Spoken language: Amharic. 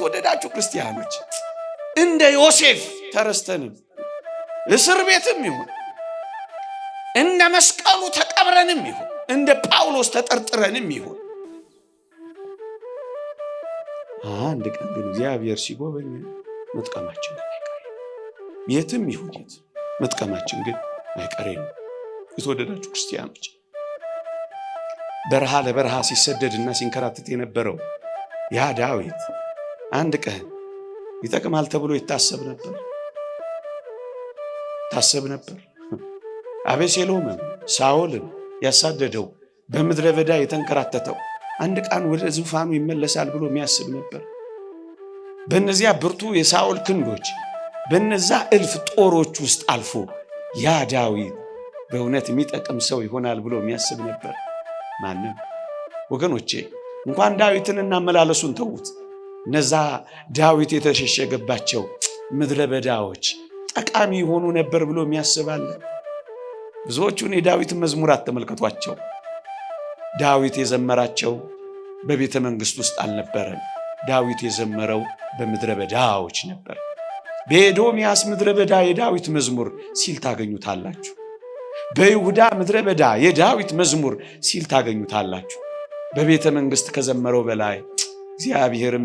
የተወደዳችሁ ክርስቲያኖች እንደ ዮሴፍ ተረስተንም እስር ቤትም ይሁን እንደ መስቀሉ ተቀብረንም ይሁን እንደ ጳውሎስ ተጠርጥረንም ይሁን አንድ ቀን ግን እግዚአብሔር ሲጎበኝ መጥቀማችን አይቀርም። የትም ይሁን የት መጥቀማችን ግን አይቀርም። የተወደዳችሁ ክርስቲያኖች በረሃ ለበረሃ ሲሰደድና ሲንከራተት የነበረው ያ ዳዊት አንድ ቀን ይጠቅማል ተብሎ ይታሰብ ነበር። አቤሴሎምም ሳኦልን ያሳደደው በምድረ በዳ የተንከራተተው አንድ ቀን ወደ ዙፋኑ ይመለሳል ብሎ የሚያስብ ነበር። በእነዚያ ብርቱ የሳኦል ክንዶች በእነዛ እልፍ ጦሮች ውስጥ አልፎ ያ ዳዊት በእውነት የሚጠቅም ሰው ይሆናል ብሎ የሚያስብ ነበር። ማንም ወገኖቼ እንኳን ዳዊትንና መላለሱን ተዉት። እነዛ ዳዊት የተሸሸገባቸው ምድረ በዳዎች ጠቃሚ ይሆኑ ነበር ብሎ የሚያስባል። ብዙዎቹን የዳዊት መዝሙራት ተመልከቷቸው። ዳዊት የዘመራቸው በቤተ መንግሥት ውስጥ አልነበረም። ዳዊት የዘመረው በምድረ በዳዎች ነበር። በኤዶምያስ ምድረ በዳ የዳዊት መዝሙር ሲል ታገኙታላችሁ። በይሁዳ ምድረ በዳ የዳዊት መዝሙር ሲል ታገኙታላችሁ። በቤተ መንግሥት ከዘመረው በላይ እግዚአብሔርን